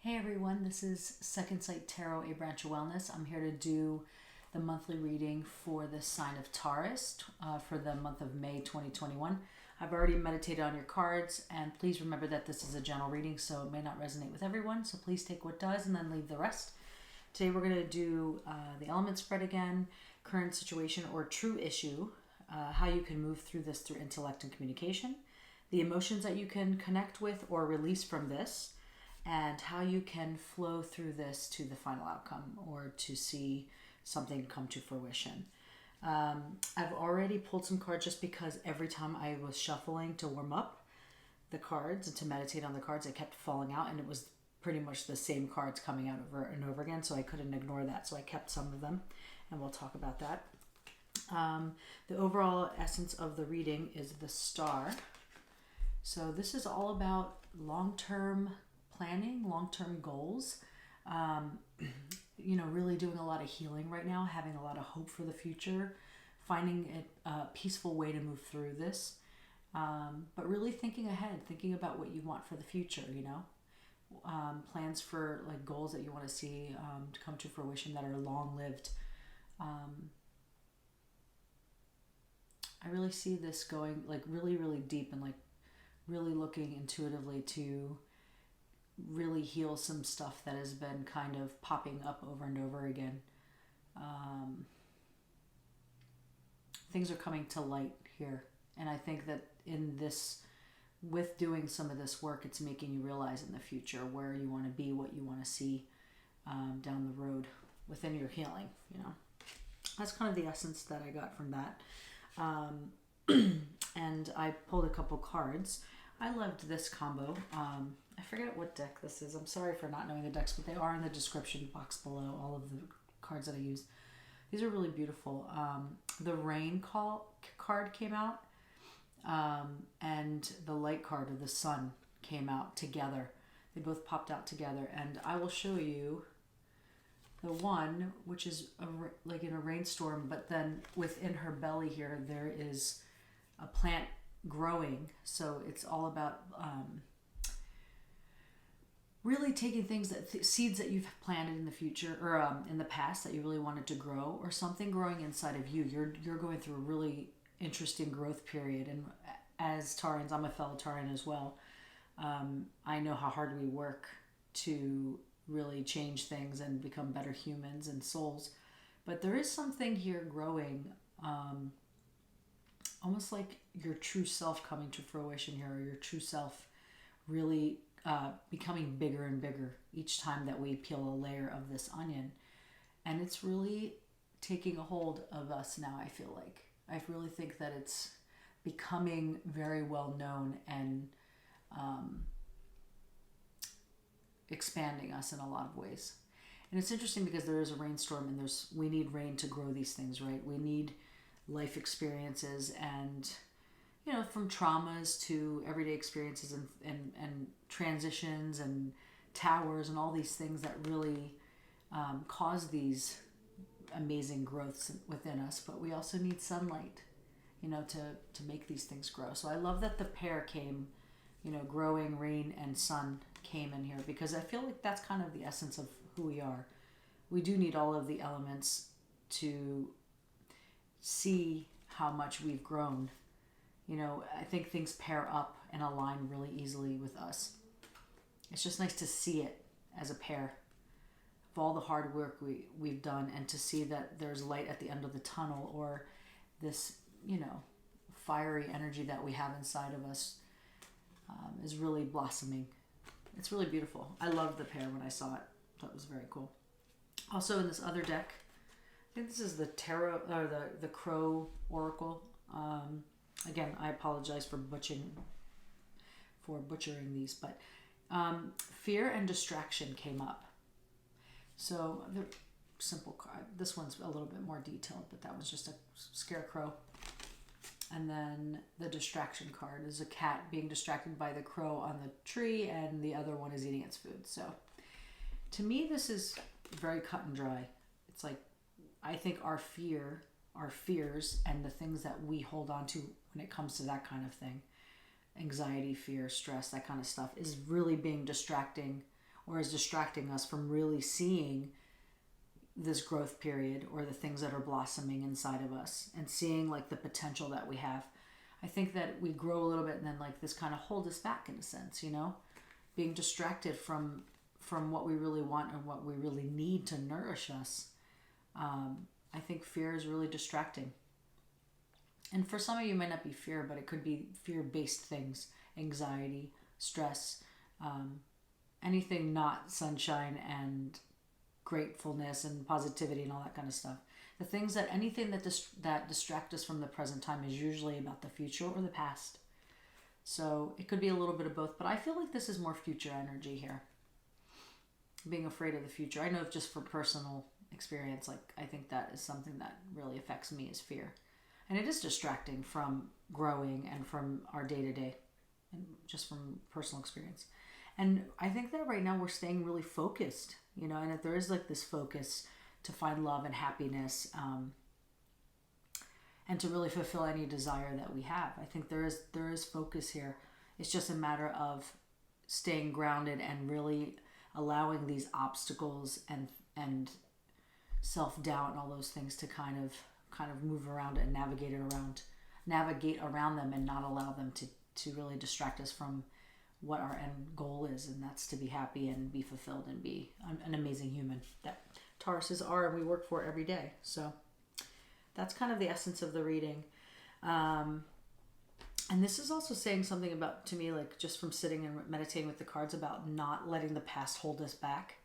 Hey everyone, this is Second Sight Tarot, a branch of wellness. I'm here to do the monthly reading for the sign of Taurus for the month of May 2021. I've already meditated on your cards, and please remember that this is a general reading, so it may not resonate with everyone, so please take what does and then leave the rest. Today we're going to do the element spread again, current situation or true issue, how you can move through this through intellect and communication, the emotions that you can connect with or release from this, and how you can flow through this to the final outcome or to see something come to fruition. I've already pulled some cards just because every time I was shuffling to warm up the cards and to meditate on the cards, it kept falling out, and it was pretty much the same cards coming out over and over again, so I couldn't ignore that, so I kept some of them, and we'll talk about that. The overall essence of the reading is the Star. So this is all about long-term planning, long-term goals, really doing a lot of healing right now, having a lot of hope for the future, finding a peaceful way to move through this, but really thinking ahead, thinking about what you want for the future, plans for like goals that you want to see to come to fruition that are long-lived. I really see this going like really, really deep and like really looking intuitively to really heal some stuff that has been kind of popping up over and over again. Things are coming to light here, and I think that in this, with doing some of this work, it's making you realize in the future where you want to be, what you want to see down the road within your healing. That's kind of the essence that I got from that. And I pulled a couple cards. I loved this combo. I forget what deck this is. I'm sorry for not knowing the decks, but they are in the description box below, all of the cards that I use. These are really beautiful. The rain card came out, and the light card of the sun came out together. They both popped out together, and I will show you the one, which is like in a rainstorm, but then within her belly here, there is a plant growing. So it's all about really taking things that seeds that you've planted in the future or in the past that you really wanted to grow, or something growing inside of you. You're going through a really interesting growth period, and as Taurans, I'm a fellow Tauran as well. I know how hard we work to really change things and become better humans and souls, but there is something here growing, almost like your true self coming to fruition here, or your true self really becoming bigger and bigger each time that we peel a layer of this onion. And it's really taking a hold of us now, I feel like. I really think that it's becoming very well known and expanding us in a lot of ways. And it's interesting because there is a rainstorm, and we need rain to grow these things, right? We need life experiences, and from traumas to everyday experiences and transitions and towers and all these things that really cause these amazing growths within us. But we also need sunlight, to make these things grow. So I love that the pair came, growing, rain and sun came in here, because I feel like that's kind of the essence of who we are. We do need all of the elements to see how much we've grown. I think things pair up and align really easily with us. It's just nice to see it as a pair of all the hard work we've done, and to see that there's light at the end of the tunnel, or this, fiery energy that we have inside of us is really blossoming. It's really beautiful. I loved the pair when I saw it. Thought it was very cool. Also in this other deck, I think this is the Tarot, or the Crow Oracle. Again, I apologize for butchering these, but fear and distraction came up. So the simple card. This one's a little bit more detailed, but that one's just a scarecrow. And then the distraction card is a cat being distracted by the crow on the tree, and the other one is eating its food. So to me, this is very cut and dry. It's like, I think our fears and the things that we hold on to when it comes to that kind of thing, anxiety, fear, stress, that kind of stuff, is really being distracting or is distracting us from really seeing this growth period or the things that are blossoming inside of us and seeing like the potential that we have. I think that we grow a little bit and then like this kind of hold us back in a sense, you know, being distracted from what we really want and what we really need to nourish us. I think fear is really distracting. And for some of you, it might not be fear, but it could be fear-based things, anxiety, stress, anything not sunshine and gratefulness and positivity and all that kind of stuff. The things that, anything that that distract us from the present time is usually about the future or the past. So it could be a little bit of both, but I feel like this is more future energy here. Being afraid of the future. I know just for personal experience, like I think that is something that really affects me is fear. And it is distracting from growing and from our day-to-day and just from personal experience. And I think that right now we're staying really focused, you know, and that there is like this focus to find love and happiness, and to really fulfill any desire that we have. I think there is focus here. It's just a matter of staying grounded and really allowing these obstacles and self-doubt and all those things to kind of move around and navigate around them and not allow them to really distract us from what our end goal is, and that's to be happy and be fulfilled and be an amazing human that Tauruses are and we work for every day. So that's kind of the essence of the reading. And this is also saying something about, to me, like just from sitting and meditating with the cards, about not letting the past hold us back.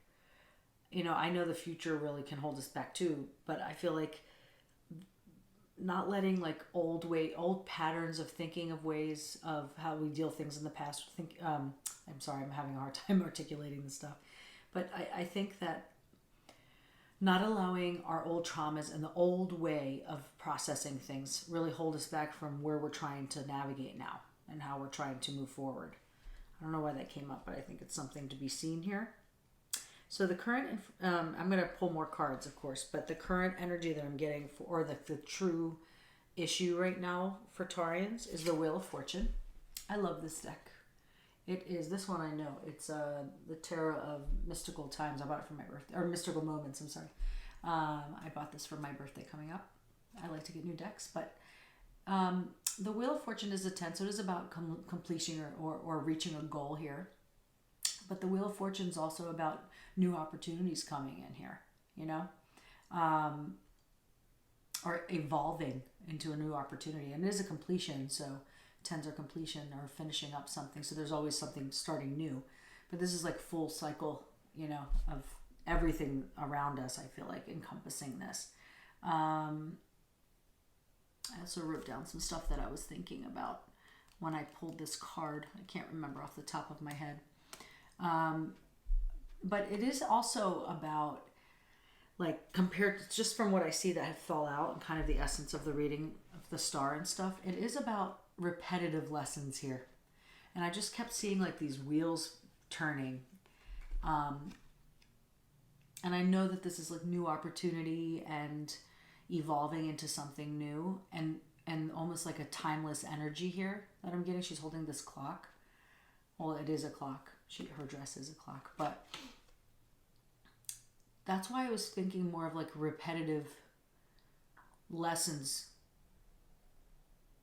You know, I know the future really can hold us back too, but I feel like not letting like old patterns of thinking of ways of how we deal things in the past. I'm sorry, I'm having a hard time articulating this stuff, but I think that not allowing our old traumas and the old way of processing things really hold us back from where we're trying to navigate now and how we're trying to move forward. I don't know why that came up, but I think it's something to be seen here. So the current, I'm going to pull more cards, of course, but the current energy that I'm getting or the true issue right now for Taurians is the Wheel of Fortune. I love this deck. It is, this one I know. It's the Tarot of Mystical Times. I bought it for my birthday, or Mystical Moments, I'm sorry. I bought this for my birthday coming up. I like to get new decks, but the Wheel of Fortune is a 10, so it is about completion or reaching a goal here. But the Wheel of Fortune is also about new opportunities coming in here, you know, or evolving into a new opportunity. And it is a completion, so 10s are completion or finishing up something. So there's always something starting new. But this is like full cycle, you know, of everything around us, I feel like, encompassing this. I also wrote down some stuff that I was thinking about when I pulled this card. I can't remember off the top of my head. But it is also about, like, compared to just from what I see that had fall out and kind of the essence of the reading of the star and stuff, it is about repetitive lessons here. And I just kept seeing like these wheels turning. And I know that this is like new opportunity and evolving into something new and almost like a timeless energy here that I'm getting. She's holding this clock. Well, it is a clock. Her dress is a clock, but that's why I was thinking more of like repetitive lessons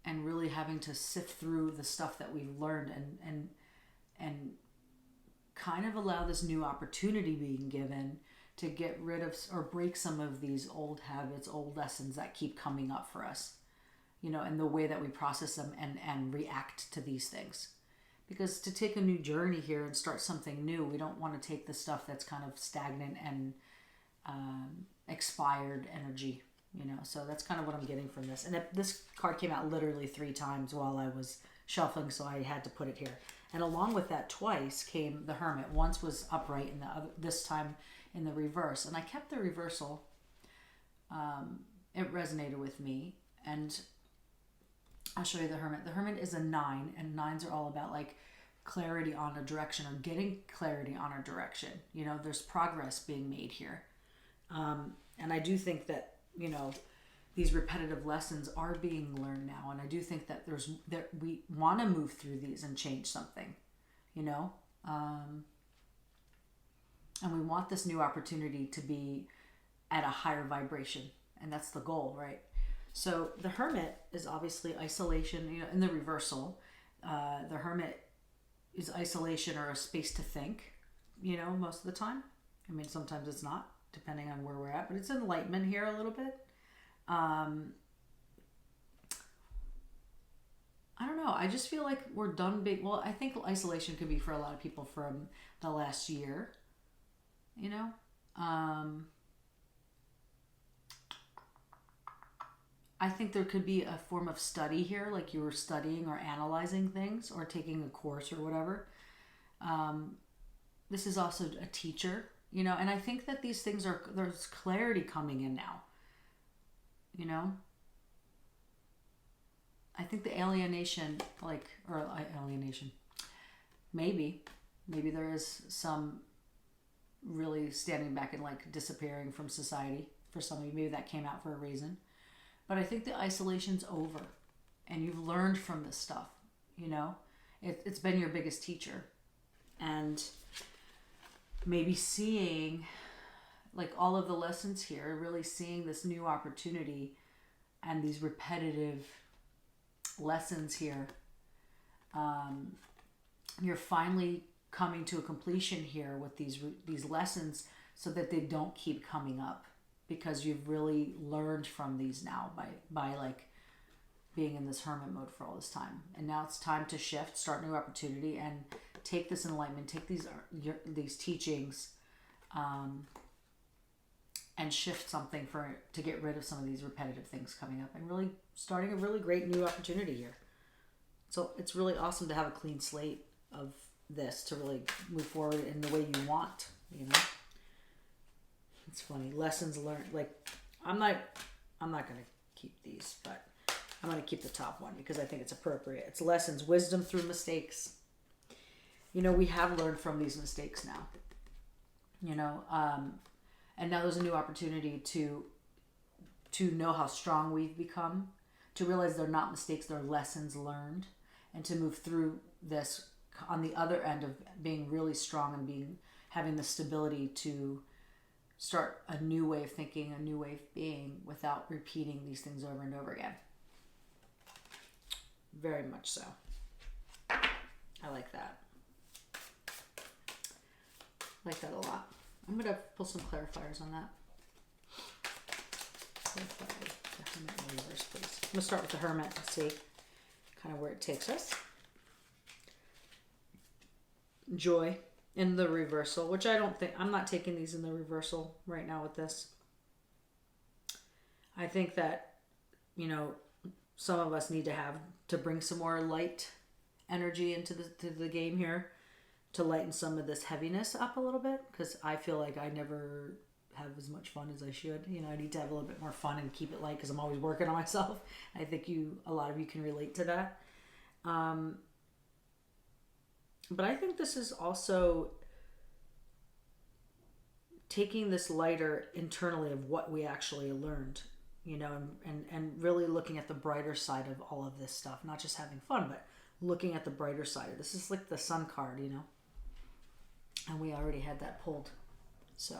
and really having to sift through the stuff that we've learned and kind of allow this new opportunity being given to get rid of or break some of these old habits, old lessons that keep coming up for us, you know, and the way that we process them and react to these things. Because to take a new journey here and start something new, we don't want to take the stuff that's kind of stagnant and expired energy, you know. So that's kind of what I'm getting from this. And this card came out literally 3 times while I was shuffling, so I had to put it here. And along with that, twice came the Hermit. Once was upright, and this time in the reverse. And I kept the reversal. It resonated with me, and I'll show you the Hermit. The Hermit is a 9, and 9s are all about like clarity on a direction or getting clarity on a direction. You know, there's progress being made here. And I do think that, you know, these repetitive lessons are being learned now. And I do think that we want to move through these and change something, you know. And we want this new opportunity to be at a higher vibration. And that's the goal, right? So the Hermit is obviously isolation, you know, in the reversal. The Hermit is isolation or a space to think, you know, most of the time. I mean, sometimes it's not, depending on where we're at, but it's enlightenment here a little bit. I don't know. I just feel like we're done big. Well, I think isolation could be for a lot of people from the last year, you know. I think there could be a form of study here, like you were studying or analyzing things or taking a course or whatever. This is also a teacher, you know, and I think that these things there's clarity coming in now, you know. I think the alienation, maybe there is some really standing back and like disappearing from society for some of you. Maybe that came out for a reason. But I think the isolation's over and you've learned from this stuff, you know. It's been your biggest teacher. And maybe seeing like all of the lessons here, really seeing this new opportunity and these repetitive lessons here. You're finally coming to a completion here with these lessons so that they don't keep coming up, because you've really learned from these now by like being in this hermit mode for all this time. And now it's time to shift, start new opportunity, and take this enlightenment, take these teachings, and shift something to get rid of some of these repetitive things coming up, and really starting a really great new opportunity here. So it's really awesome to have a clean slate of this to really move forward in the way you want, you know. It's funny, lessons learned. Like I'm not gonna keep these, but I'm gonna keep the top one because I think it's appropriate. It's lessons, wisdom through mistakes. You know, we have learned from these mistakes now, you know, and now there's a new opportunity to know how strong we've become, to realize they're not mistakes, they're lessons learned, and to move through this on the other end of being really strong and having the stability to start a new way of thinking, a new way of being, without repeating these things over and over again. Very much so. I like that. I like that a lot. I'm going to pull some clarifiers on that. Clarify the Hermit in reverse, please. I'm going to start with the Hermit and see kind of where it takes us. Joy in the reversal, which I'm not taking these in the reversal right now with this. I think that, you know, some of us need to bring some more light energy into the game here, to lighten some of this heaviness up a little bit, because I feel like I never have as much fun as I should. You know, I need to have a little bit more fun and keep it light because I'm always working on myself. I think a lot of you can relate to that. But I think this is also taking this lighter internally of what we actually learned, you know, and really looking at the brighter side of all of this stuff, not just having fun, but looking at the brighter side. This is like the Sun card, you know, and we already had that pulled. So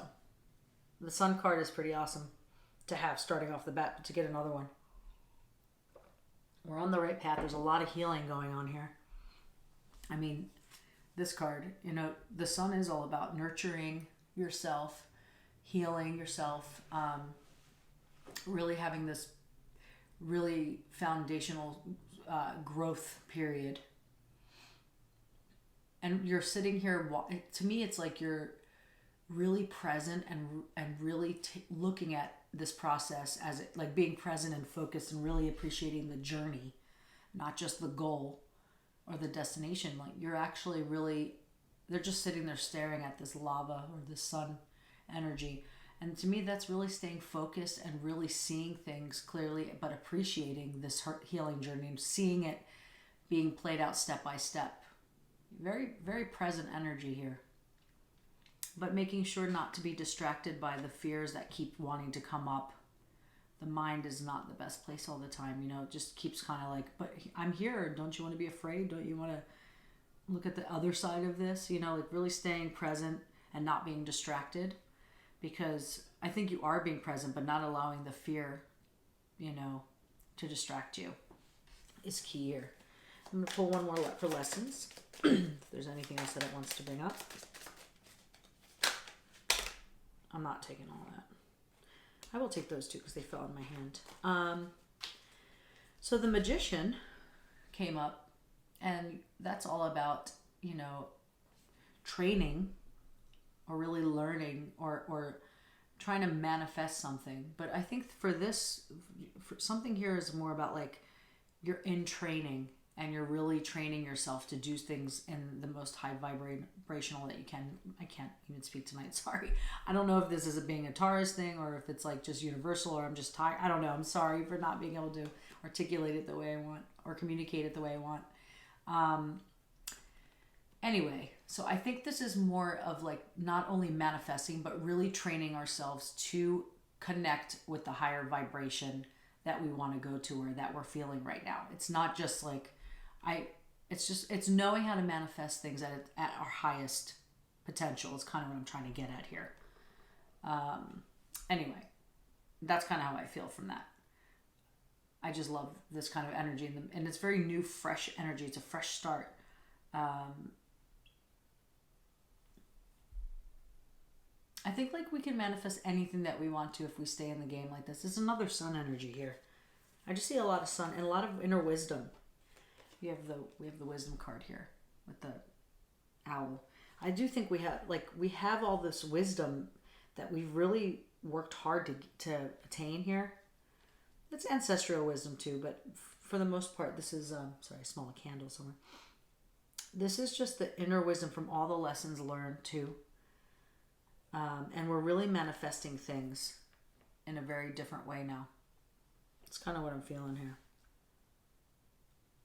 the Sun card is pretty awesome to have starting off the bat, but to get another one. We're on the right path. There's a lot of healing going on here. I mean, this card, you know, the Sun is all about nurturing yourself, healing yourself, really having this really foundational growth period. And you're sitting here, to me it's like you're really present and really looking at this process as like being present and focused and really appreciating the journey, not just the goal or the destination. Like you're actually really, they're just sitting there staring at this lava or this sun energy. And to me, that's really staying focused and really seeing things clearly, but appreciating this healing journey and seeing it being played out step by step. Very, very present energy here. But making sure not to be distracted by the fears that keep wanting to come up. The mind is not the best place all the time, you know, it just keeps kind of like, but I'm here. Don't you want to be afraid? Don't you want to look at the other side of this? You know, like really staying present and not being distracted, because I think you are being present, but not allowing the fear, you know, to distract you is key here. I'm going to pull one more for lessons. If there's anything else that it wants to bring up. I'm not taking all that. I will take those two because they fell in my hand. So the Magician came up, and that's all about, you know, training or really learning or trying to manifest something. But I think for this, for something here is more about like you're in training and you're really training yourself to do things in the most high vibrational that you can. I can't even speak tonight, sorry. I don't know if this is being a TAURUS thing or if it's like just universal, or I'm just tired. I don't know. I'm sorry for not being able to articulate it the way I want or communicate it the way I want. Anyway, so I think this is more of like not only manifesting, but really training ourselves to connect with the higher vibration that we want to go to or that we're feeling right now. It's not just like, it's knowing how to manifest things at our highest potential is kind of what I'm trying to get at here. Anyway, that's kind of how I feel from that. I just love this kind of energy, and it's very new, fresh energy. It's a fresh start. I think like we can manifest anything that we want to if we stay in the game like this. There's another sun energy here. I just see a lot of sun and a lot of inner wisdom. We have the wisdom card here with the owl. I do think we have all this wisdom that we've really worked hard to attain here. It's ancestral wisdom too, but for the most part, this is sorry, I smell a candle somewhere. This is just the inner wisdom from all the lessons learned too. And we're really manifesting things in a very different way now. It's kind of what I'm feeling here.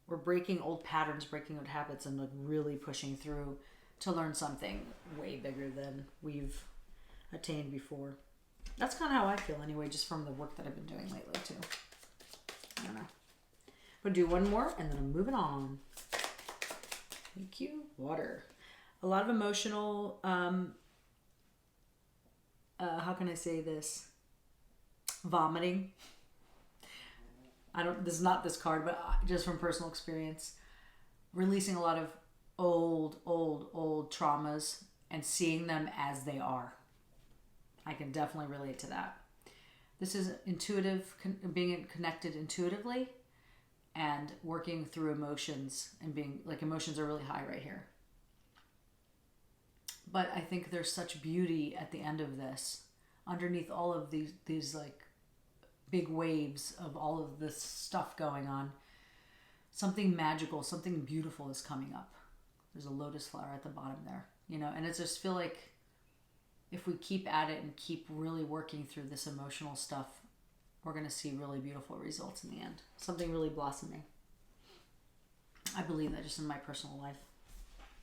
We're breaking old patterns, breaking old habits, and like really pushing through to learn something way bigger than we've attained before. That's kind of how I feel anyway, just from the work that I've been doing lately too. I don't know. We'll do one more and then I'm moving on. Thank you. Water. A lot of emotional, how can I say this? Vomiting. This is not this card, but just from personal experience, releasing a lot of old traumas and seeing them as they are. I can definitely relate to that. This is intuitive, being connected intuitively and working through emotions and being like, emotions are really high right here. But I think there's such beauty at the end of this, underneath all of these like big waves of all of this stuff going on. Something magical, something beautiful is coming up. There's a lotus flower at the bottom there, you know, and I just feel like if we keep at it and keep really working through this emotional stuff, we're going to see really beautiful results in the end. Something really blossoming. I believe that just in my personal life.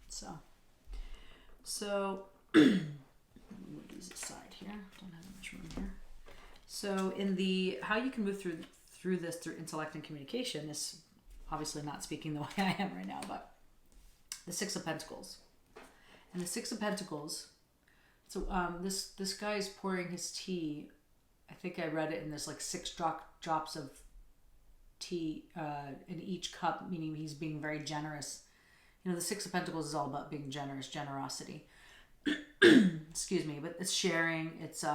So move these aside here. Don't have much room here. So in the how you can move through this through intellect and communication is obviously not speaking the way I am right now, but the Six of Pentacles. And the Six of Pentacles, so this guy is pouring his tea. I think I read it in this like 6 drops of tea in each cup, meaning he's being very generous. You know, the Six of Pentacles is all about being generous, generosity. Excuse me, but it's sharing. It's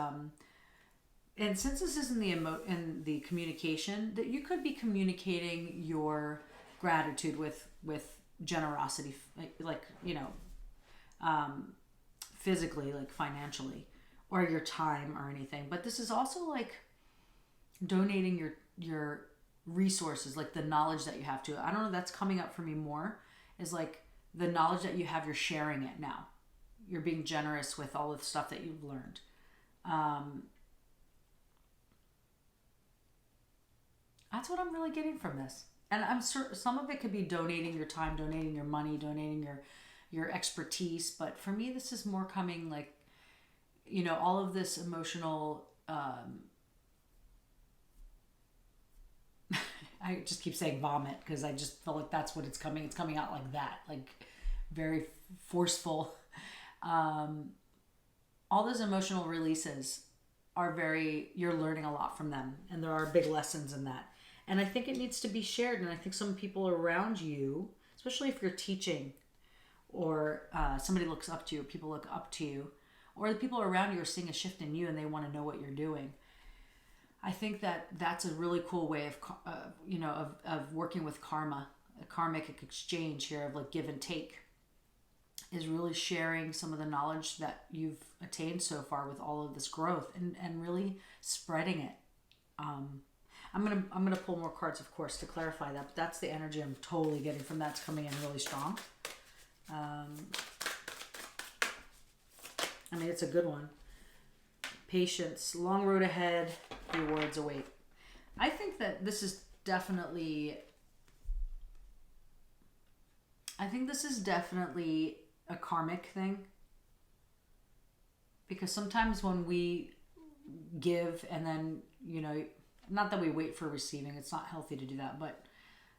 and since this is in the communication, that you could be communicating your gratitude with generosity, like you know, physically, like financially, or your time or anything. But this is also like donating your resources, like the knowledge that you have to. I don't know, that's coming up for me more, is like the knowledge that you have, you're sharing it now. You're being generous with all of the stuff that you've learned. That's what I'm really getting from this. And I'm certain some of it could be donating your time, donating your money, donating your expertise. But for me, this is more coming like, you know, all of this emotional, I just keep saying vomit because I just feel like that's what it's coming. It's coming out like that, like very forceful. all those emotional releases are you're learning a lot from them, and there are big lessons in that. And I think it needs to be shared, and I think some people around you, especially if you're teaching, or somebody looks up to you, people look up to you, or the people around you are seeing a shift in you and they want to know what you're doing. I think that that's a really cool way of working with karma, a karmic exchange here of like give and take, is really sharing some of the knowledge that you've attained so far with all of this growth, and really spreading it. I'm gonna pull more cards, of course, to clarify that, but that's the energy I'm totally getting from that's coming in really strong. I mean, it's a good one. Patience, long road ahead, rewards await. I think that this is definitely a karmic thing, because sometimes when we give and then, not that we wait for receiving, it's not healthy to do that, but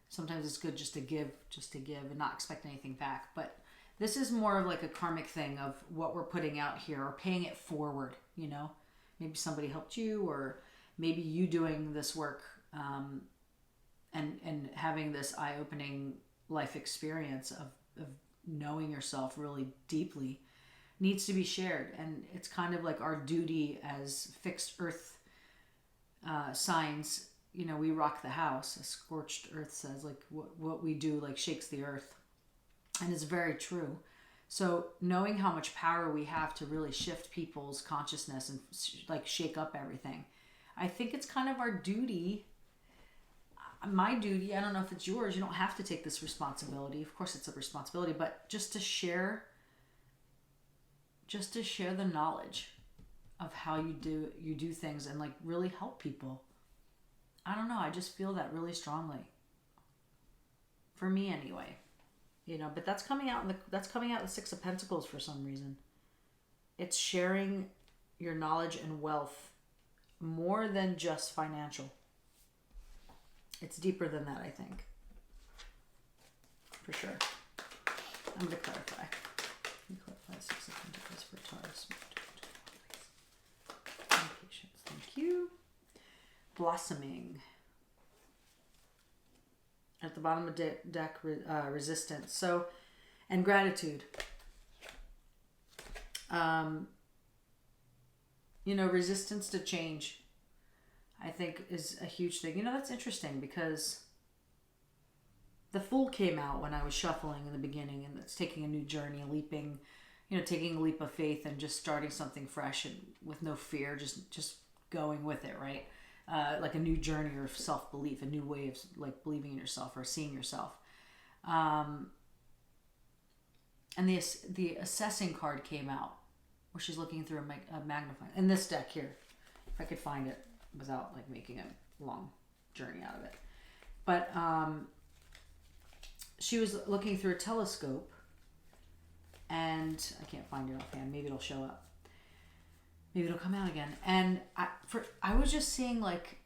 sometimes it's good just to give and not expect anything back. But this is more of like a karmic thing of what we're putting out here, or paying it forward. Maybe somebody helped you, or maybe you doing this work, and having this eye-opening life experience of knowing yourself really deeply needs to be shared. And it's kind of like our duty as fixed earth signs. We rock the house. A scorched earth says, like, what we do like shakes the earth, and it's very true. So knowing how much power we have to really shift people's consciousness and like shake up everything, I think it's kind of our duty. My duty, I don't know if it's yours, you don't have to take this responsibility. Of course it's a responsibility, but just to share the knowledge of how you do things, and like really help people. I don't know, I just feel that really strongly. For me anyway. But that's coming out the Six of Pentacles for some reason. It's sharing your knowledge and wealth more than just financial. It's deeper than that, I think. For sure. I'm going to clarify. Six of Pentacles for Taurus. Patience. Thank you. Blossoming. At the bottom of the deck, resistance. So, and gratitude. Resistance to change, I think, is a huge thing. That's interesting, because the Fool came out when I was shuffling in the beginning, and it's taking a new journey, taking a leap of faith and just starting something fresh and with no fear, just going with it, right? Like a new journey of self-belief, a new way of like believing in yourself or seeing yourself. And the assessing card came out, where she's looking through a magnifying. In this deck here, if I could find it without like making a long journey out of it. But she was looking through a telescope, and I can't find it offhand. Maybe it'll show up. Maybe it'll come out again. And I was just seeing like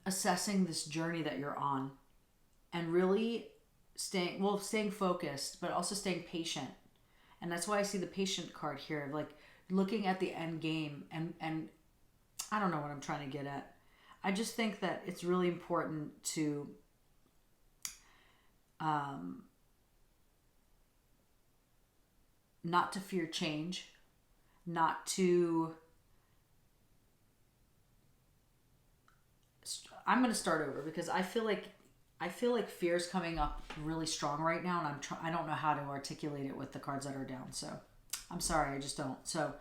assessing this journey that you're on, and really staying focused, but also staying patient. And that's why I see the patient card here, like looking at the end game. And I don't know what I'm trying to get at. I just think that it's really important to not to fear change, not to... I'm going to start over, because I feel like fear is coming up really strong right now, and I don't know how to articulate it with the cards that are down. So I'm sorry, I just don't. So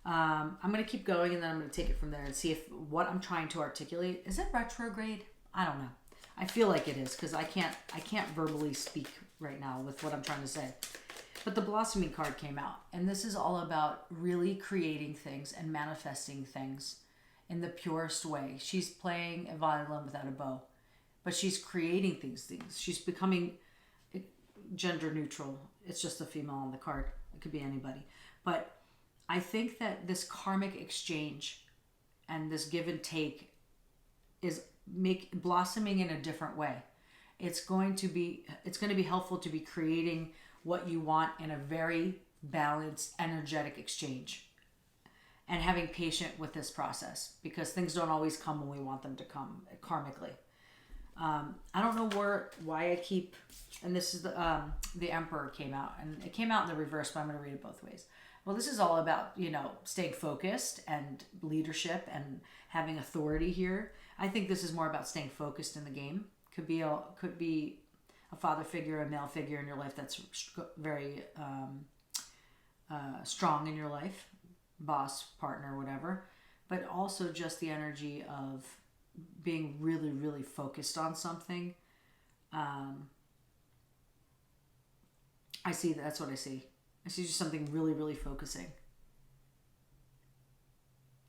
I'm going to keep going, and then I'm going to take it from there and see if what I'm trying to articulate, is it retrograde? I don't know. I feel like it is, because I can't verbally speak right now with what I'm trying to say. But the blossoming card came out, and this is all about really creating things and manifesting things in the purest way. She's playing a violin without a bow, but she's creating things. She's becoming gender neutral. It's just a female on the card. It could be anybody. But I think that this karmic exchange and this give and take is blossoming in a different way. It's going to be helpful to be creating what you want in a very balanced, energetic exchange. and having patience with this process, because things don't always come when we want them to come karmically. I don't know why I keep, and this is the Emperor came out, and it came out in the reverse, but I'm going to read it both ways. Well, this is all about, you know, staying focused and leadership and having authority here. I think this is more about staying focused in the game. Could be a father figure, a male figure in your life that's very strong in your life, boss, partner, whatever, but also just the energy of being really, really focused on something. I see, that's what I see. I see just something really, really focusing.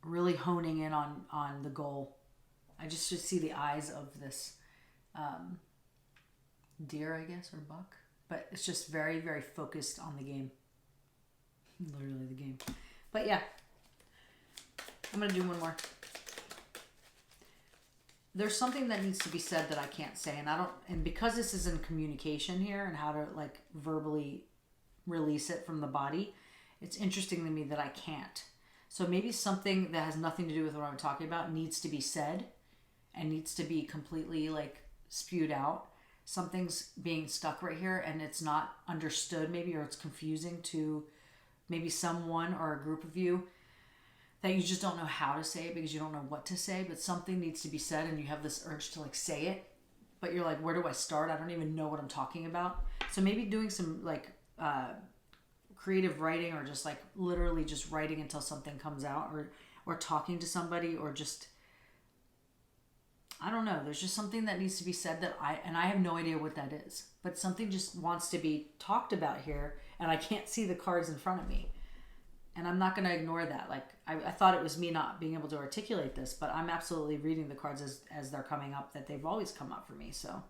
Really honing in on the goal. I just see the eyes of this deer, I guess, or buck. But it's just very, very focused on the game. Literally the game. But yeah. I'm going to do one more. There's something that needs to be said that I can't say. And because this is in communication here and how to like verbally release it from the body, it's interesting to me that I can't. So maybe something that has nothing to do with what I'm talking about needs to be said and needs to be completely like spewed out. Something's being stuck right here and it's not understood maybe, or it's confusing to maybe someone or a group of you that you just don't know how to say it because you don't know what to say, but something needs to be said and you have this urge to like say it, but you're like, where do I start? I don't even know what I'm talking about. So maybe doing some like creative writing, or just like literally just writing until something comes out, or talking to somebody, or just, I don't know. There's just something that needs to be said that I have no idea what that is, but something just wants to be talked about here, and I can't see the cards in front of me. And I'm not going to ignore that. Like, I thought it was me not being able to articulate this, but I'm absolutely reading the cards as they're coming up, that they've always come up for me. So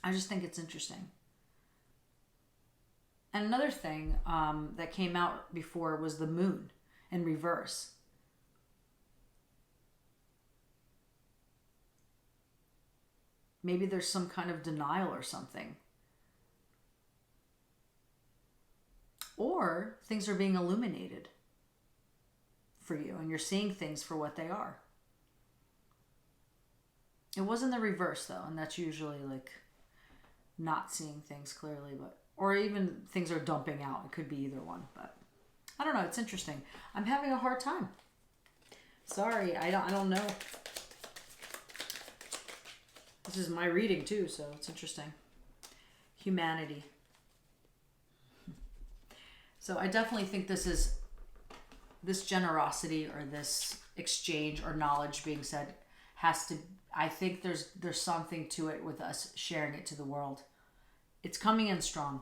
I just think it's interesting. And another thing that came out before was the moon in reverse. Maybe there's some kind of denial or something. Or things are being illuminated for you and you're seeing things for what they are. It wasn't the reverse though, and that's usually like not seeing things clearly, but or even things are dumping out. It could be either one, but I don't know. It's interesting. I'm having a hard time. Sorry, I don't know. This is my reading too, so it's interesting. Humanity. So I definitely think this generosity or this exchange or knowledge being said has to, I think there's something to it with us sharing it to the world. It's coming in strong.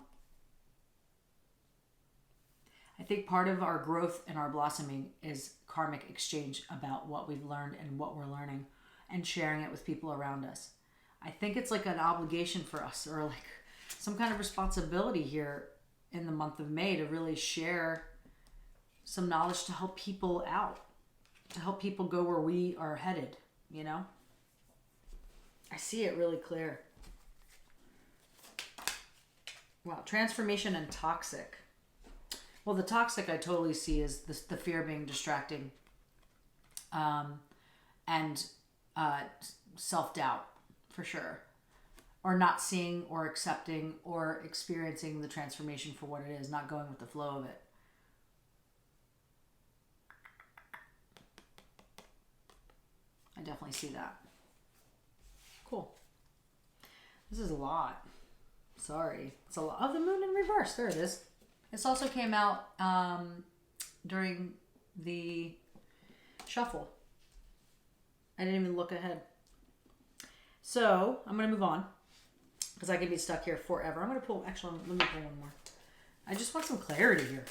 I think part of our growth and our blossoming is karmic exchange about what we've learned and what we're learning and sharing it with people around us. I think it's like an obligation for us, or like some kind of responsibility here in the month of May, to really share some knowledge to help people out, to help people go where we are headed, you know? I see it really clear. Wow, transformation and toxic. Well, the toxic I totally see is the fear being distracting, and self-doubt for sure. Or not seeing or accepting or experiencing the transformation for what it is, not going with the flow of it. I definitely see that. Cool. This is a lot. Sorry. It's a lot. Oh, the moon in reverse. There it is. This also came out during the shuffle. I didn't even look ahead. So, I'm going to move on, because I could be stuck here forever. I'm going to pull, actually, let me pull one more. I just want some clarity here.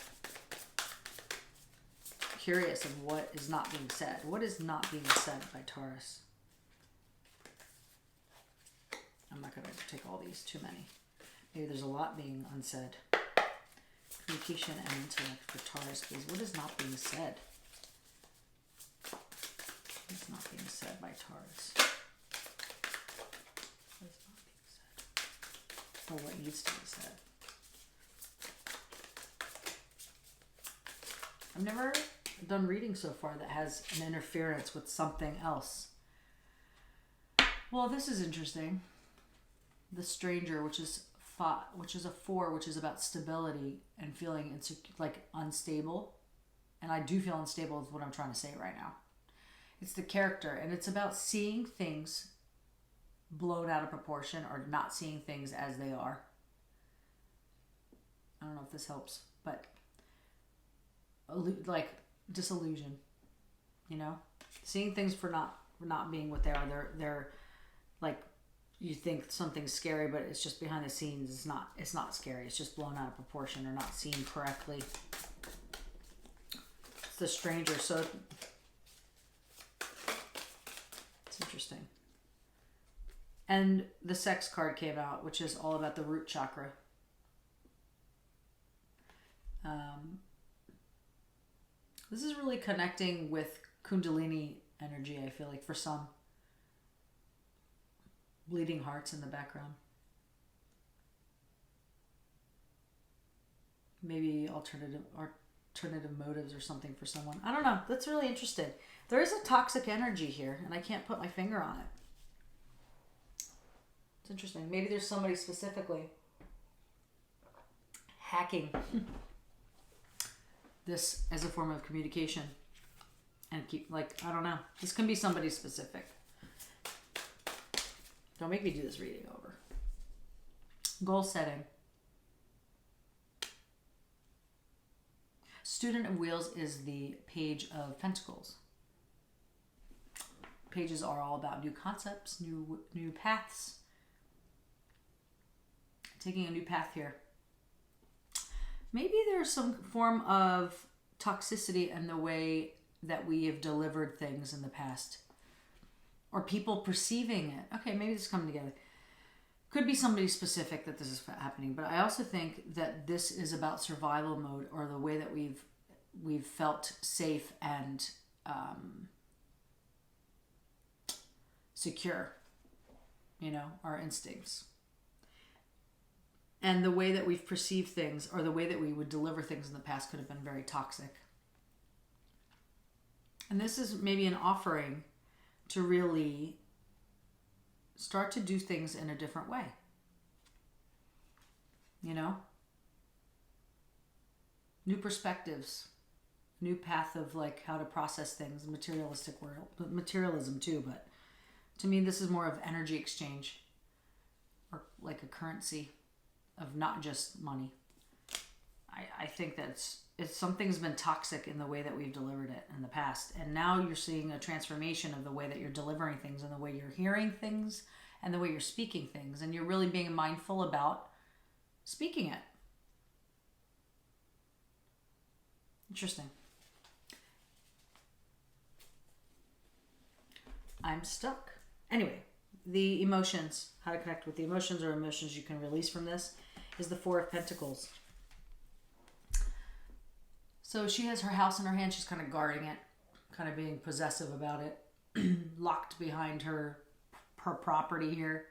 Curious of what is not being said. What is not being said by Taurus? I'm not going to take all these, too many. Maybe there's a lot being unsaid. Communication and intellect for Taurus, please. What is not being said? What is not being said by Taurus? What is not being said? Or what needs to be said? I've never done reading so far that has an interference with something else. Well, this is interesting. The Stranger, which is a 4, which is about stability and feeling like unstable. And I do feel unstable is what I'm trying to say right now. It's the character, and it's about seeing things blown out of proportion or not seeing things as they are. I don't know if this helps, but like disillusion, you know, seeing things for not being what they are. They're like, you think something's scary, but it's just behind the scenes. It's not scary. It's just blown out of proportion or not seen correctly. It's the Stranger. So it's interesting. And the Sex card came out, which is all about the root chakra. This is really connecting with Kundalini energy, I feel like, for some. Bleeding hearts in the background. Maybe alternative motives or something for someone. I don't know. That's really interesting. There is a toxic energy here, and I can't put my finger on it. It's interesting. Maybe there's somebody specifically hacking this as a form of communication. And keep, like, I don't know. This can be somebody specific. Don't make me do this reading over. Goal setting. Student of Wheels is the Page of Pentacles. Pages are all about new concepts, new paths. Taking a new path here. Maybe there's some form of toxicity in the way that we have delivered things in the past. Or people perceiving it. Okay, maybe this is coming together. Could be somebody specific that this is happening, but I also think that this is about survival mode, or the way that we've felt safe and secure. You know, our instincts. And the way that we've perceived things, or the way that we would deliver things in the past, could have been very toxic. And this is maybe an offering to really start to do things in a different way. You know? New perspectives. New path of like how to process things. Materialistic world. But materialism too, but to me this is more of energy exchange. Or like a currency of not just money. I think that's something's been toxic in the way that we've delivered it in the past. And now you're seeing a transformation of the way that you're delivering things, and the way you're hearing things, and the way you're speaking things. And you're really being mindful about speaking it. Interesting. I'm stuck. Anyway, the emotions, how to connect with the emotions, or emotions you can release from this, is the Four of Pentacles. So she has her house in her hand. She's kind of guarding it, kind of being possessive about it, locked behind her property here.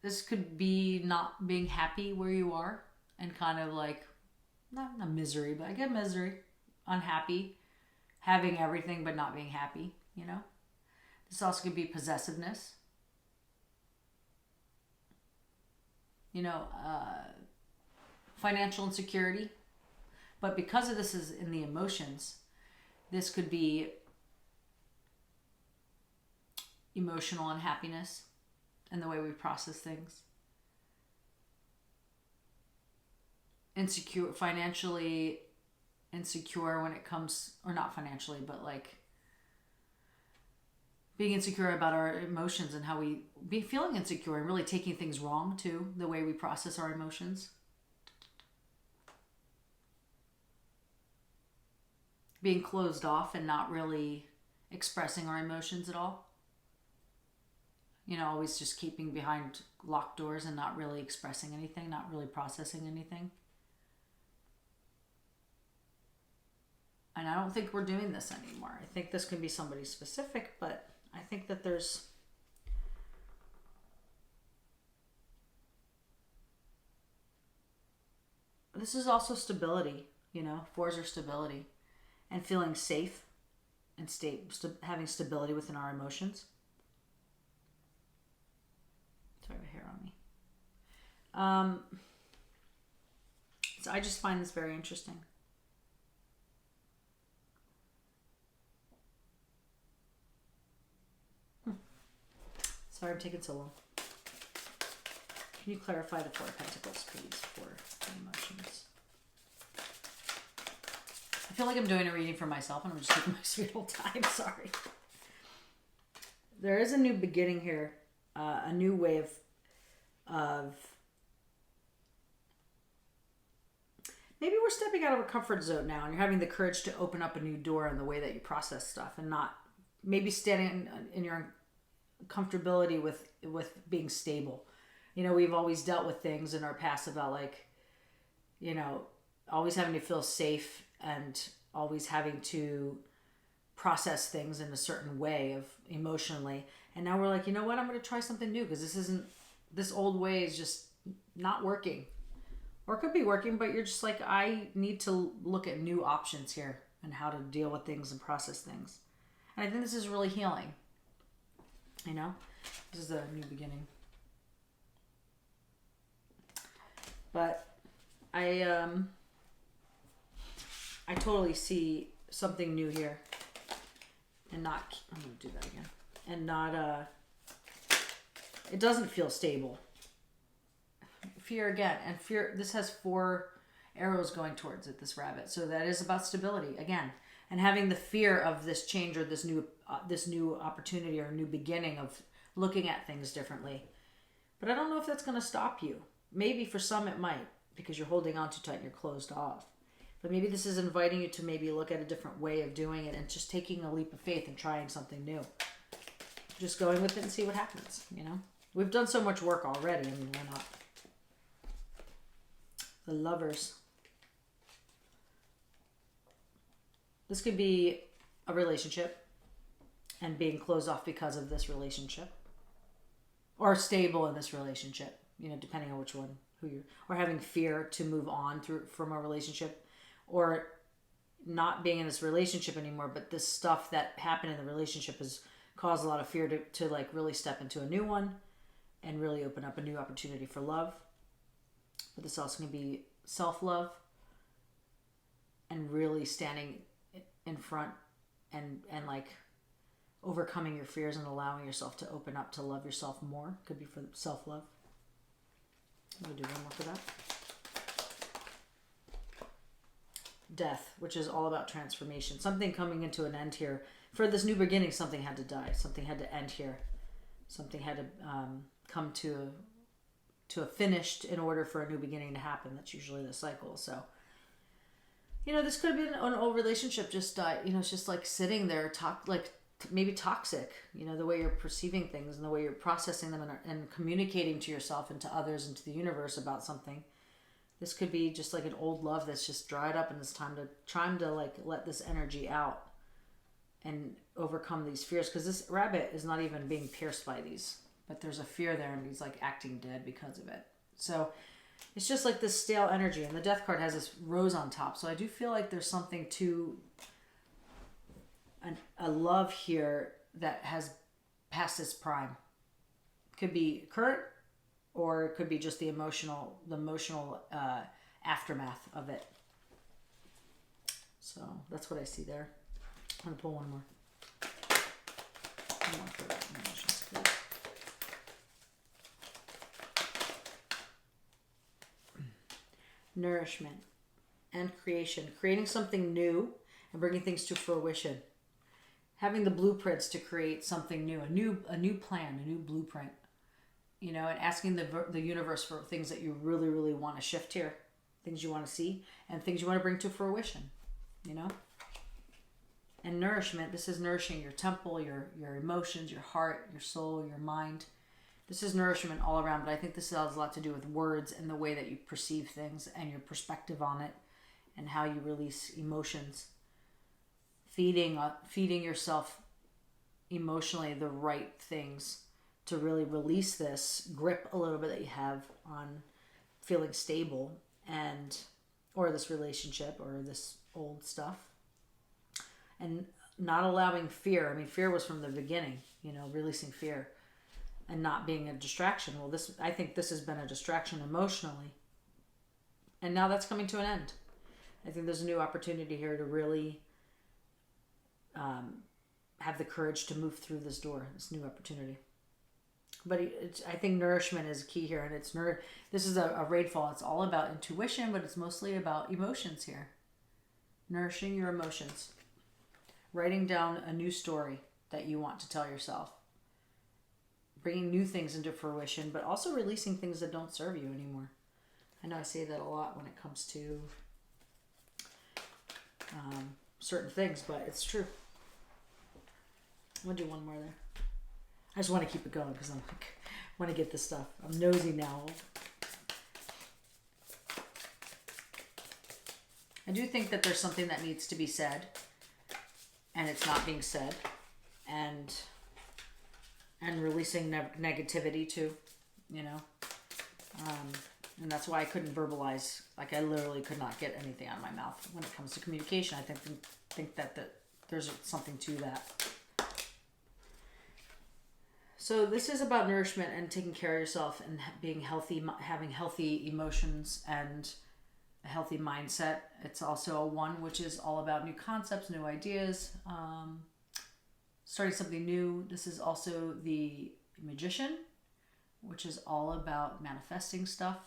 This could be not being happy where you are, and kind of like, not a misery, but I get misery, unhappy, having everything but not being happy, you know. This also could be possessiveness. You know, financial insecurity. But because of this is in the emotions, this could be emotional unhappiness and the way we process things. Insecure, financially insecure when it comes, or not financially, but like being insecure about our emotions and how we be feeling insecure, and really taking things wrong too, the way we process our emotions. Being closed off and not really expressing our emotions at all. You know, always just keeping behind locked doors and not really expressing anything, not really processing anything. And I don't think we're doing this anymore. I think this can be somebody specific, but I think that there's this is also stability, you know, fours are stability. and feeling safe and having stability within our emotions. Sorry, I have hair on me. So I just find this very interesting. Sorry I'm taking so long. Can you clarify the Four of Pentacles, please, for emotions? I feel like I'm doing a reading for myself and I'm just taking my sweet old time. Sorry. There is a new beginning here. A new way of maybe we're stepping out of a comfort zone now and you're having the courage to open up a new door in the way that you process stuff and not maybe standing in your comfortability with being stable. You know, we've always dealt with things in our past about like, you know, always having to feel safe and always having to process things in a certain way of emotionally. And now we're like, you know what? I'm going to try something new because this old way is just not working. Or it could be working, but you're just like, I need to look at new options here and how to deal with things and process things. And I think this is really healing. You know, this is a new beginning. But I totally see something new here, and not. I'm gonna do that again, and not. It doesn't feel stable. Fear again, and fear. This has 4 arrows going towards it. This rabbit, so that is about stability again, and having the fear of this change or this new opportunity or new beginning of looking at things differently. But I don't know if that's going to stop you. Maybe for some it might, because you're holding on too tight and you're closed off. But maybe this is inviting you to maybe look at a different way of doing it and just taking a leap of faith and trying something new. Just going with it and see what happens, you know? We've done so much work already. I mean, why not? The Lovers. This could be a relationship and being closed off because of this relationship. Or stable in this relationship, you know, depending on which one, or having fear to move on from a relationship, or not being in this relationship anymore, but this stuff that happened in the relationship has caused a lot of fear to like really step into a new one and really open up a new opportunity for love. But this also can be self-love and really standing in front and like overcoming your fears and allowing yourself to open up to love yourself more. Could be for self-love. I'm going to do one more for that. Death, which is all about transformation. Something coming into an end here. For this new beginning, something had to die. Something had to end here. Something had to come to a finished in order for a new beginning to happen. That's usually the cycle. So, you know, this could have been an old relationship just died. You know, it's just like sitting there, maybe toxic, you know, the way you're perceiving things and the way you're processing them and communicating to yourself and to others and to the universe about something. This could be just like an old love that's just dried up and it's time to like let this energy out and overcome these fears. Because this rabbit is not even being pierced by these, but there's a fear there and he's like acting dead because of it. So it's just like this stale energy, and the Death card has this rose on top. So I do feel like there's something to a love here that has passed its prime. Could be current, or it could be just the emotional aftermath of it. So that's what I see there. I'm gonna pull one more. One more for that emotions, please. Nourishment and creation, creating something new and bringing things to fruition. Having the blueprints to create something new, a new plan, a new blueprint, you know, and asking the universe for things that you really, really want to shift here, things you want to see, and things you want to bring to fruition, you know. And nourishment, this is nourishing your temple, your emotions, your heart, your soul, your mind. This is nourishment all around, but I think this has a lot to do with words and the way that you perceive things and your perspective on it and how you release emotions. Feeding yourself emotionally the right things to really release this grip a little bit that you have on feeling stable or this relationship or this old stuff. and not allowing fear. I mean, fear was from the beginning, you know, releasing fear and not being a distraction. Well, I think this has been a distraction emotionally. And now that's coming to an end. I think there's a new opportunity here to really have the courage to move through this door, this new opportunity. But I think nourishment is key here, and this is a rainfall. It's all about intuition, but it's mostly about emotions here. Nourishing your emotions. Writing down a new story that you want to tell yourself. Bringing new things into fruition, but also releasing things that don't serve you anymore. I know I say that a lot when it comes to certain things, but it's true. I'm going to do one more there. I just want to keep it going because I want to get this stuff. I'm nosy now. I do think that there's something that needs to be said, and it's not being said, and releasing negativity too, you know. And that's why I couldn't verbalize. Like, I literally could not get anything out of my mouth when it comes to communication. I think that there's something to that. So this is about nourishment and taking care of yourself and being healthy, having healthy emotions and a healthy mindset. It's also a one which is all about new concepts, new ideas, starting something new. This is also the Magician, which is all about manifesting stuff.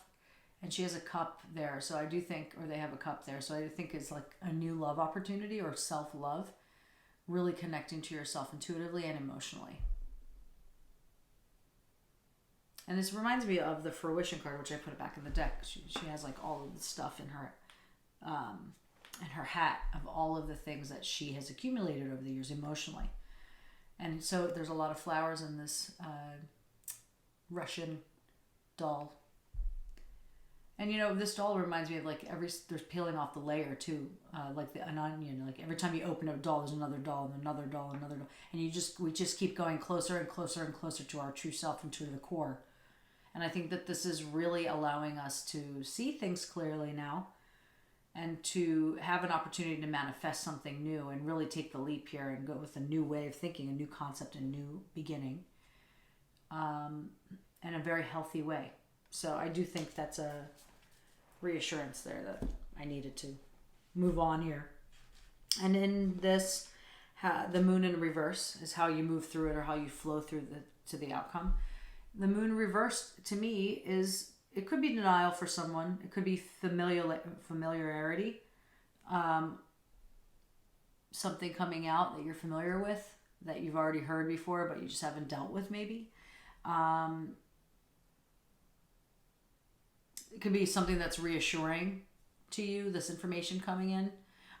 And she has a cup there. So I do think, or they have a cup there. So I do think it's like a new love opportunity or self-love, really connecting to yourself intuitively and emotionally. And this reminds me of the Fruition card, which I put it back in the deck. She has like all of the stuff in her hat of all of the things that she has accumulated over the years emotionally. And so there's a lot of flowers in this Russian doll. And you know, this doll reminds me of like there's peeling off the layer too, like an onion. Like every time you open a doll, there's another doll and another doll and another doll, and we just keep going closer and closer and closer to our true self and to the core. And I think that this is really allowing us to see things clearly now, and to have an opportunity to manifest something new and really take the leap here and go with a new way of thinking, a new concept, a new beginning, in a very healthy way. So I do think that's a reassurance there that I needed to move on here. And in this, the moon in reverse is how you move through it or how you flow through to the outcome. The moon reversed to me is, it could be denial for someone. It could be familiarity. Something coming out that you're familiar with, that you've already heard before, but you just haven't dealt with maybe. It could be something that's reassuring to you, this information coming in.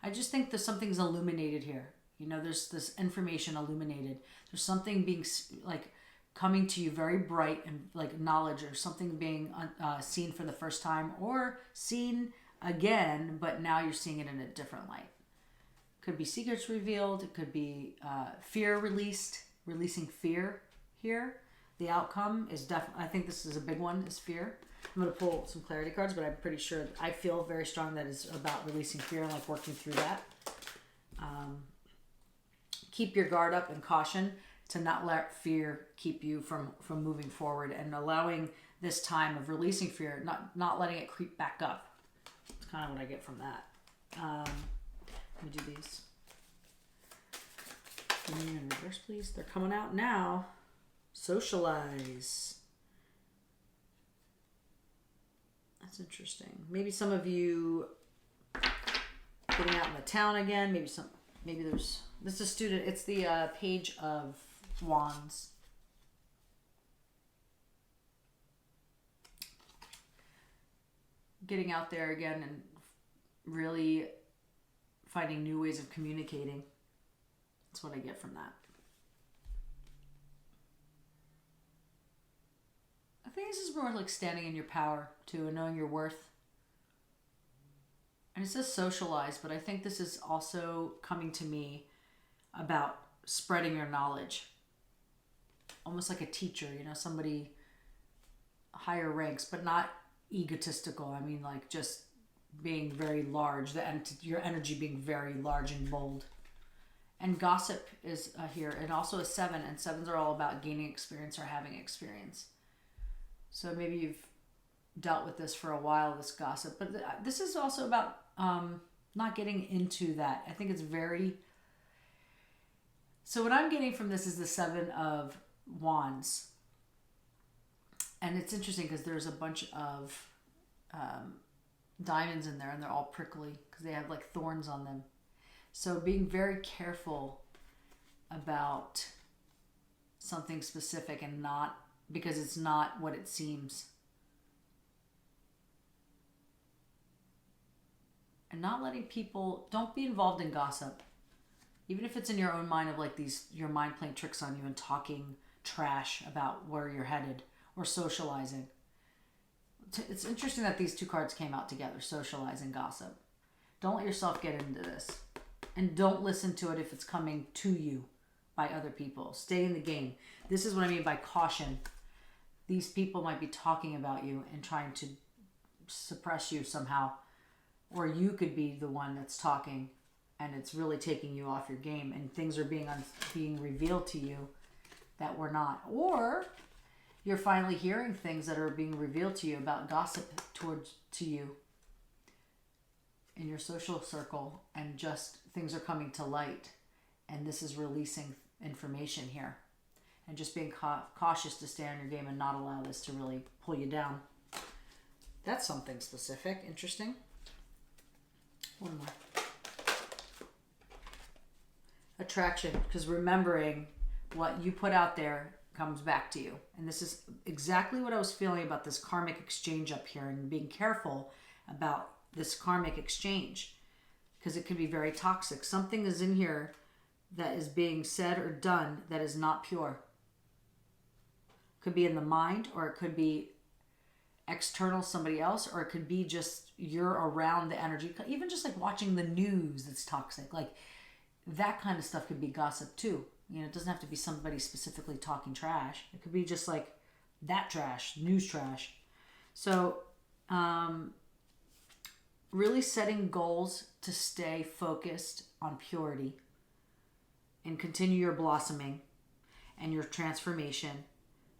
I just think that something's illuminated here. You know, there's this information illuminated. There's something being like coming to you very bright and like knowledge, or something being seen for the first time or seen again, but now you're seeing it in a different light. Could be secrets revealed. It could be fear releasing fear here. The outcome is definitely, I think this is a big one, is fear. I'm going to pull some clarity cards, but I'm pretty sure, I feel very strong that it's about releasing fear and like working through that. Keep your guard up and caution to not let fear keep you from moving forward, and allowing this time of releasing fear, not letting it creep back up. That's kind of what I get from that. Let me do these. In reverse, please. They're coming out now. Socialize. That's interesting. Maybe some of you getting out in the town again. Maybe there's, this is a student. It's the Page of Wands. Getting out there again and really finding new ways of communicating. That's what I get from that. I think this is more like standing in your power too, and knowing your worth. And it says socialize, but I think this is also coming to me about spreading your knowledge. Almost like a teacher, you know, somebody higher ranks, but not egotistical. I mean, like just being very large, your energy being very large and bold, And gossip is here, and also a 7, and 7s are all about gaining experience or having experience. So maybe you've dealt with this for a while, this gossip, but this is also about not getting into that. I think it's very... So what I'm getting from this is the 7 of Wands. And it's interesting because there's a bunch of diamonds in there, and they're all prickly because they have like thorns on them. So being very careful about something specific, and not because it's not what it seems. And not letting people... Don't be involved in gossip. Even if it's in your own mind of like your mind playing tricks on you and talking trash about where you're headed or socializing. It's interesting that these 2 cards came out together, socialize and gossip. Don't let yourself get into this. And don't listen to it if it's coming to you by other people. Stay in the game. This is what I mean by caution. These people might be talking about you and trying to suppress you somehow. Or you could be the one that's talking, and it's really taking you off your game, and things are being revealed to you that were not. Or you're finally hearing things that are being revealed to you about gossip to you in your social circle, and just things are coming to light, and this is releasing information here. And just being cautious to stay on your game and not allow this to really pull you down. That's something specific. Interesting. One more. Attraction, because remembering what you put out there comes back to you. And this is exactly what I was feeling about this karmic exchange up here, and being careful about this karmic exchange, because it can be very toxic. Something is in here that is being said or done that is not pure. Could be in the mind, or it could be external, somebody else, or it could be just you're around the energy. Even just like watching the news that's toxic, like that kind of stuff could be gossip too. You know, it doesn't have to be somebody specifically talking trash. It could be just like that trash, news trash. So really setting goals to stay focused on purity and continue your blossoming and your transformation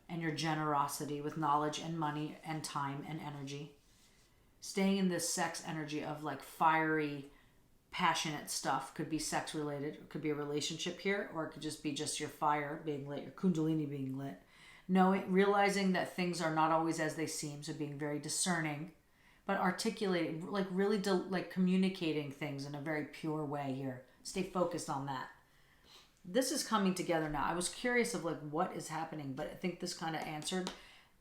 and your generosity with knowledge and money and time and energy. Staying in this sex energy of like fiery, passionate stuff. Could be sex related, it could be a relationship here, or it could just be just your fire being lit, your kundalini being lit. Realizing that things are not always as they seem, so being very discerning, but articulating, like really like communicating things in a very pure way here. Stay focused on that. This is coming together now. I was curious of like what is happening, but I think this kind of answered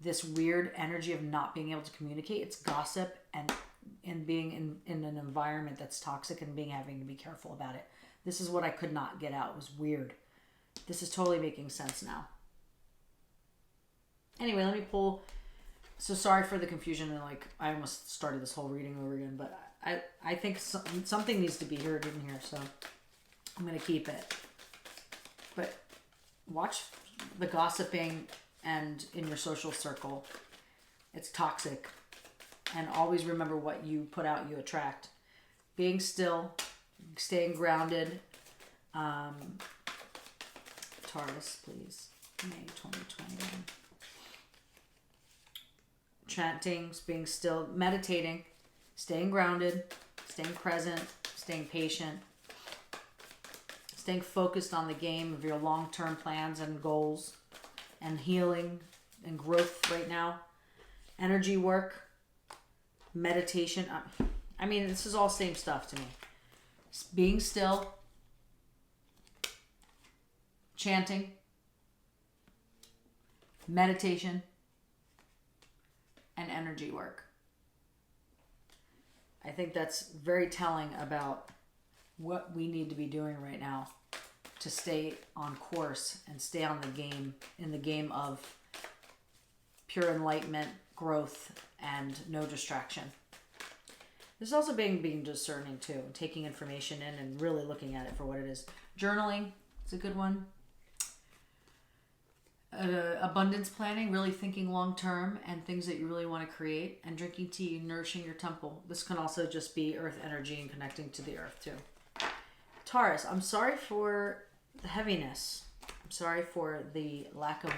this weird energy of not being able to communicate. It's gossip and being in an environment that's toxic and having to be careful about it. This is what I could not get out. It was weird. This is totally making sense now. Anyway, let me pull. So sorry for the confusion, and like I almost started this whole reading over again, but I think something needs to be heard in here, so I'm going to keep it. But watch the gossiping and in your social circle. It's toxic. And always remember what you put out, you attract. Being still, staying grounded. TAURUS, please. May 2021. Chanting, being still, meditating, staying grounded, staying present, staying patient, staying focused on the game of your long-term plans and goals, and healing and growth right now. Energy work, meditation. I mean, this is all same stuff to me. Being still, chanting, meditation, and energy work. I think that's very telling about what we need to be doing right now to stay on course and stay on the game, in the game of pure enlightenment, growth, and no distraction. There's also being discerning too, taking information in and really looking at it for what it is. Journaling is a good one. Abundance planning, really thinking long term and things that you really want to create, and drinking tea, nourishing your temple. This can also just be earth energy and connecting to the earth too. Taurus, I'm sorry for the heaviness. I'm sorry for the lack of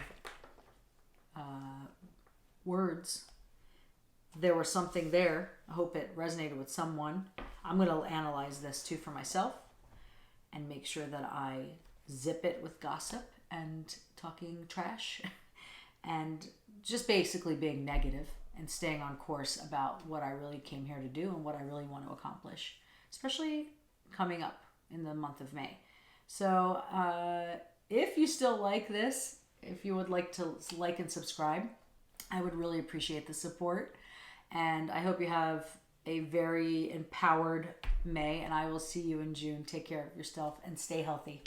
words. There was something there. I hope it resonated with someone. I'm going to analyze this too for myself and make sure that I zip it with gossip and talking trash and just basically being negative and staying on course about what I really came here to do and what I really want to accomplish, especially coming up in the month of May. So if you still like this, if you would like to like and subscribe, I would really appreciate the support. And I hope you have a very empowered May, and I will see you in June. Take care of yourself and stay healthy.